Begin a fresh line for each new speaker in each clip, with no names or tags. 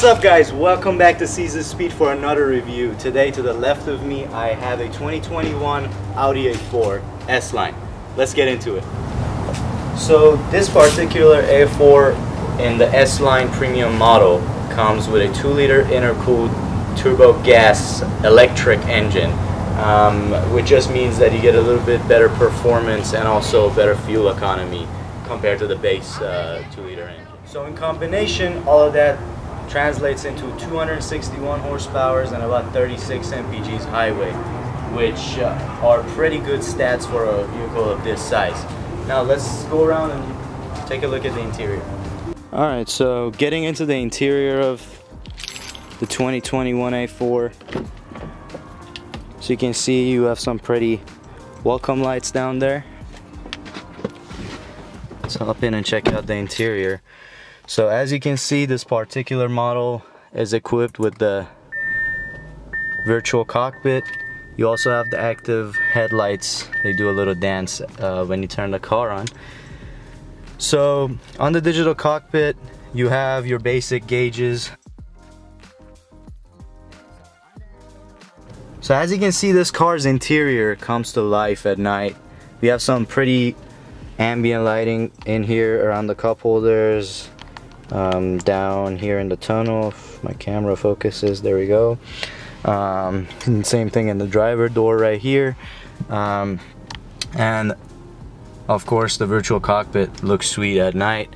up guys, welcome back to Caesar Speed for another review. Today to the left of me I have a 2021 Audi A4 S-Line. Let's get into it. So this particular A4 in the S-Line premium model comes with a 2-liter intercooled turbo gas electric engine, which just means that you get a little bit better performance and also better fuel economy compared to the base 2-liter engine. So in combination, all of that translates into 261 horsepower and about 36 mpgs highway, which are pretty good stats for a vehicle of this size. Now let's go around and take a look at the interior. Alright, so getting into the interior of the 2021 A4. So you can see you have some pretty welcome lights down there. Let's hop in and check out the interior. So as you can see, this particular model is equipped with the virtual cockpit. You also have the active headlights. They do a little dance when you turn the car on. So on the digital cockpit, you have your basic gauges. So as you can see, this car's interior comes to life at night. We have some pretty ambient lighting in here around the cup holders. Down here in the tunnel, if my camera focuses, there we go. Same thing in the driver door right here, and of course the virtual cockpit looks sweet at night.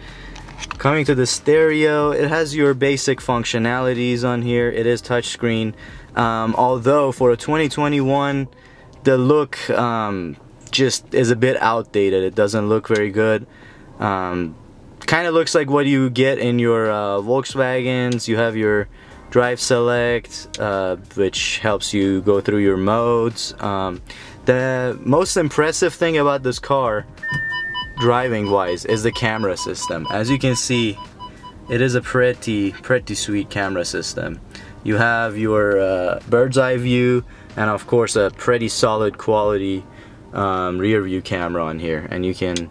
Coming to the stereo, it has your basic functionalities on here. It is touchscreen, although for a 2021 the look just is a bit outdated. It doesn't look very good. Kind of looks like what you get in your Volkswagens. You have your drive select, which helps you go through your modes. The most impressive thing about this car, driving wise, is the camera system. As you can see, it is a pretty sweet camera system. You have your bird's eye view and of course a pretty solid quality rear view camera on here, and you can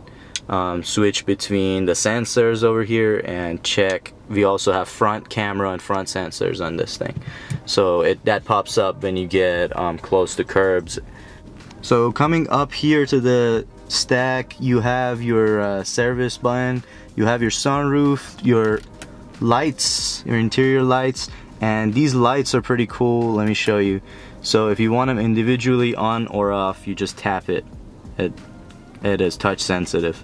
switch between the sensors over here and check. We also have front camera and front sensors on this thing, so that pops up when you get close to curbs. So coming up here to the stack, you have your service button, you have your sunroof, your lights, your interior lights, and these lights are pretty cool. Let me show you. So if you want them individually on or off, you just tap it. It is touch sensitive.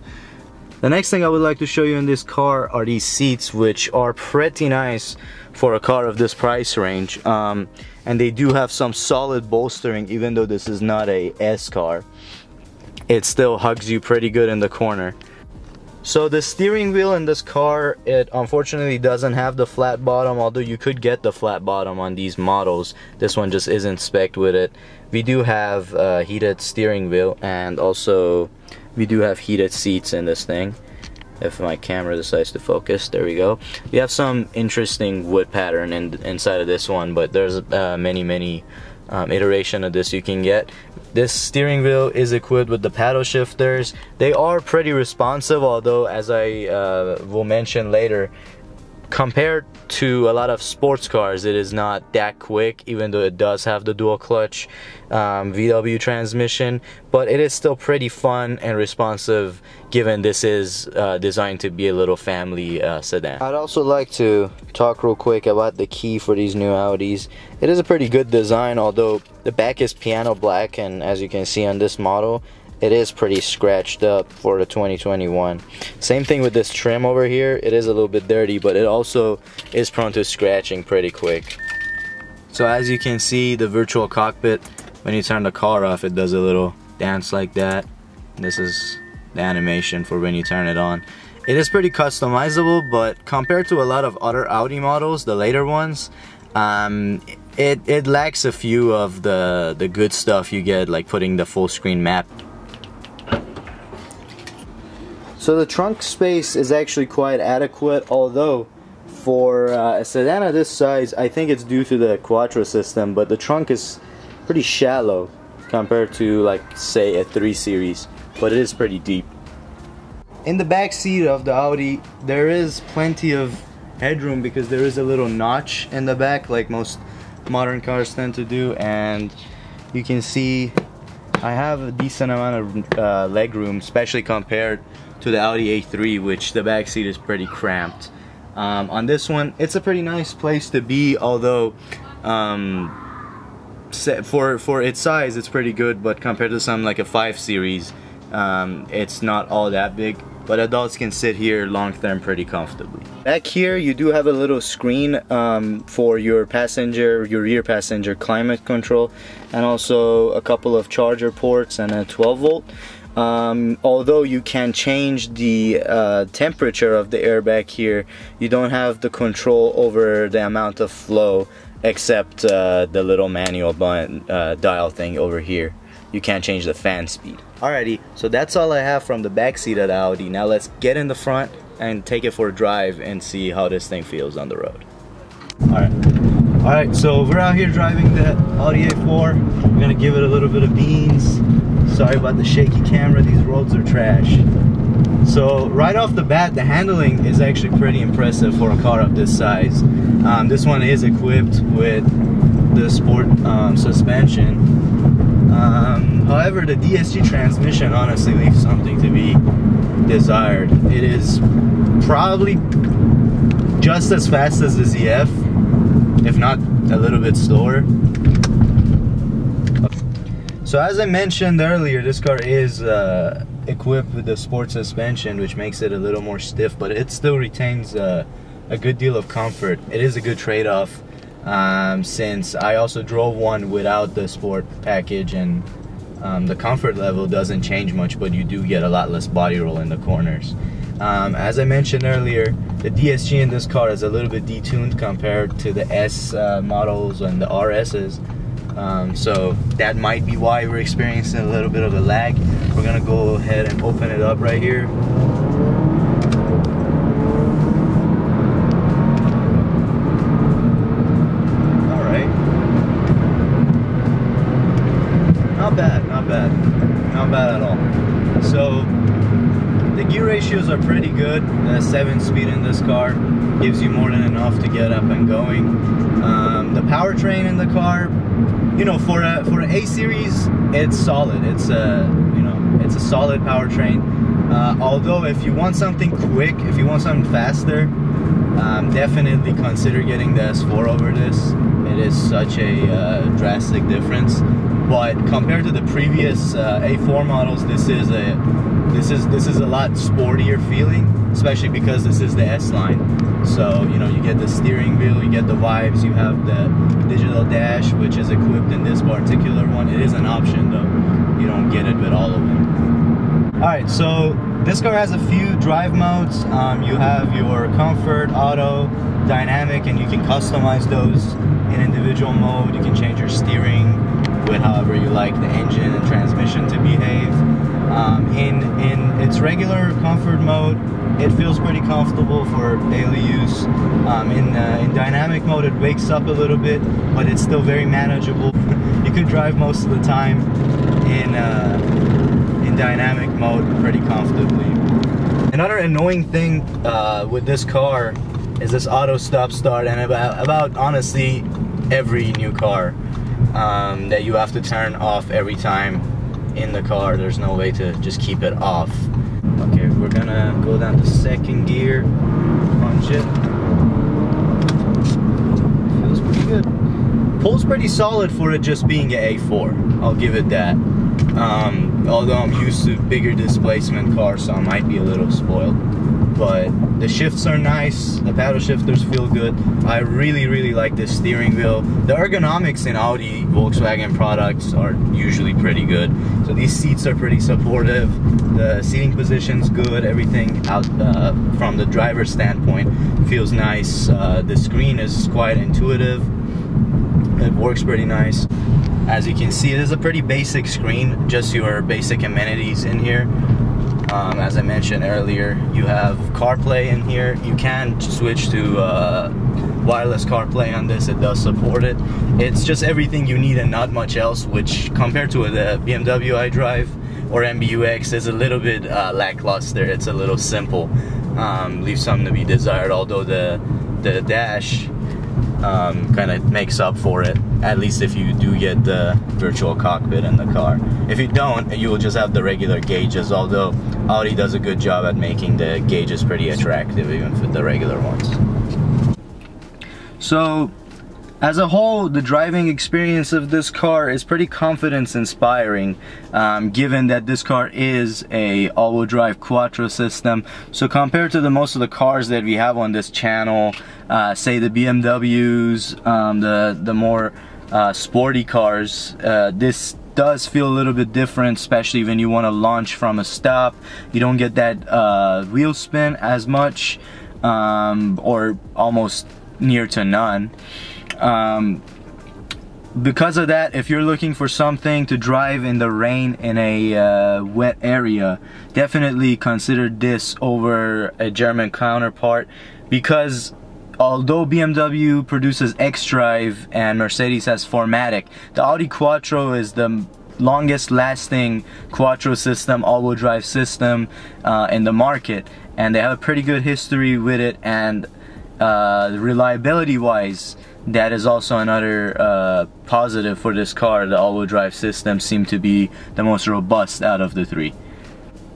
The next thing I would like to show you in this car are these seats, which are pretty nice for a car of this price range, and they do have some solid bolstering. Even though this is not a S car, it still hugs you pretty good in the corner. So the steering wheel in this car, it unfortunately doesn't have the flat bottom, although you could get the flat bottom on these models. This one just isn't spec'd with it. We do have a heated steering wheel, and also we do have heated seats in this thing. If my camera decides to focus, there we go. We have some interesting wood pattern inside of this one, but there's many iteration of this you can get. This steering wheel is equipped with the paddle shifters. They are pretty responsive, although as I will mention later, compared to a lot of sports cars, it is not that quick, even though it does have the dual clutch VW transmission, but it is still pretty fun and responsive, given this is designed to be a little family sedan. I'd also like to talk real quick about the key for these new Audis. It is a pretty good design, although the back is piano black, and as you can see on this model, it is pretty scratched up for the 2021. Same thing with this trim over here. It is a little bit dirty, but it also is prone to scratching pretty quick. So as you can see, the virtual cockpit, when you turn the car off, it does a little dance like that. This is the animation for when you turn it on. It is pretty customizable, but compared to a lot of other Audi models, the later ones, it lacks a few of the good stuff you get, like putting the full screen map. So the trunk space is actually quite adequate, although for a sedan of this size, I think it's due to the Quattro system, but the trunk is pretty shallow compared to, like, say, a 3 Series, but it is pretty deep. In the back seat of the Audi, there is plenty of headroom because there is a little notch in the back like most modern cars tend to do, and you can see I have a decent amount of leg room, especially compared to the Audi A3, which the back seat is pretty cramped. On this one, it's a pretty nice place to be, although for its size it's pretty good, but compared to some like a 5 Series, it's not all that big, but adults can sit here long term pretty comfortably. Back here you do have a little screen for your rear passenger climate control, and also a couple of charger ports and a 12 volt. Although you can change the temperature of the air back here, you don't have the control over the amount of flow except the little manual button dial thing over here. You can't change the fan speed. Alrighty, so that's all I have from the back seat of the Audi. Now let's get in the front and take it for a drive and see how this thing feels on the road. Alright, so we're out here driving the Audi A4. We're gonna give it a little bit of beans. Sorry about the shaky camera, these roads are trash. So right off the bat, the handling is actually pretty impressive for a car of this size. This one is equipped with the sport suspension. However, the DSG transmission honestly leaves something to be desired. It is probably just as fast as the ZF, if not a little bit slower. So as I mentioned earlier, this car is equipped with the sport suspension, which makes it a little more stiff, but it still retains a good deal of comfort. It is a good trade-off, since I also drove one without the sport package, and the comfort level doesn't change much, but you do get a lot less body roll in the corners. As I mentioned earlier, the DSG in this car is a little bit detuned compared to the S models and the RSs. So that might be why we're experiencing a little bit of a lag. We're gonna go ahead and open it up right here. Alright. Not bad at all. So the gear ratios are pretty good. The 7-speed in this car gives you more than enough to get up and going. The powertrain in the car, you know, for an A series, it's solid. It's a solid powertrain. Although if you want something quick, if you want something faster, definitely consider getting the S4 over this. It is such a drastic difference. But compared to the previous A4 models, this is a lot sportier feeling, especially because this is the S line. So, you know, you get the steering wheel, you get the vibes, you have the digital dash, which is equipped in this particular one. It is an option though, you don't get it with all of them. Alright, so this car has a few drive modes. You have your comfort, auto, dynamic, and you can customize those in individual mode. You can change your steering with however you like the engine and transmission to behave. In its regular comfort mode, it feels pretty comfortable for daily use. In dynamic mode, it wakes up a little bit, but it's still very manageable. You could drive most of the time in dynamic mode pretty comfortably. Another annoying thing with this car is this auto stop start, and about honestly every new car that you have to turn off every time in the car. There's no way to just keep it off. Okay, we're gonna go down to second gear, punch it. Feels pretty good. Pulls pretty solid for it just being an A4. I'll give it that. Although I'm used to bigger displacement cars, so I might be a little spoiled. But the shifts are nice, the paddle shifters feel good. I really like this steering wheel. The ergonomics in Audi Volkswagen products are usually pretty good. So these seats are pretty supportive. The seating position's good. Everything out from the driver's standpoint feels nice. The screen is quite intuitive. It works pretty nice. As you can see, it is a pretty basic screen, just your basic amenities in here. As I mentioned earlier, you have CarPlay in here. You can switch to wireless CarPlay on this. It does support it. It's just everything you need and not much else, which compared to the BMW iDrive or MBUX is a little bit lackluster. It's a little simple. Leaves something to be desired, although the the dash kind of makes up for it, at least if you do get the virtual cockpit in the car. If you don't, you will just have the regular gauges, although Audi does a good job at making the gauges pretty attractive even for the regular ones. So as a whole, the driving experience of this car is pretty confidence inspiring, given that this car is a all-wheel drive quattro system. So compared to most of the cars that we have on this channel, say the BMWs, the more sporty cars, this does feel a little bit different, especially when you want to launch from a stop. You don't get that wheel spin as much, or almost near to none. Because of that, if you're looking for something to drive in the rain in a wet area, definitely consider this over a German counterpart, because although BMW produces xDrive and Mercedes has 4MATIC, the Audi Quattro is the longest lasting quattro system, all-wheel drive system in the market, and they have a pretty good history with it, and reliability wise, that is also another positive for this car. The all-wheel drive system seemed to be the most robust out of the three.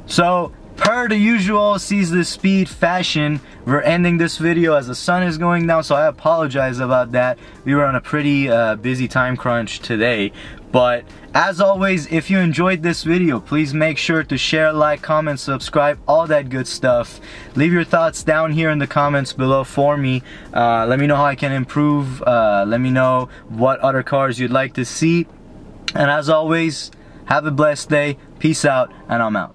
So per the usual Seize the Speed fashion, we're ending this video as the sun is going down, so I apologize about that. We were on a pretty busy time crunch today, but as always, if you enjoyed this video, please make sure to share, like, comment, subscribe, all that good stuff. Leave your thoughts down here in the comments below for me. Let me know how I can improve. Let me know what other cars you'd like to see. And as always, have a blessed day. Peace out, and I'm out.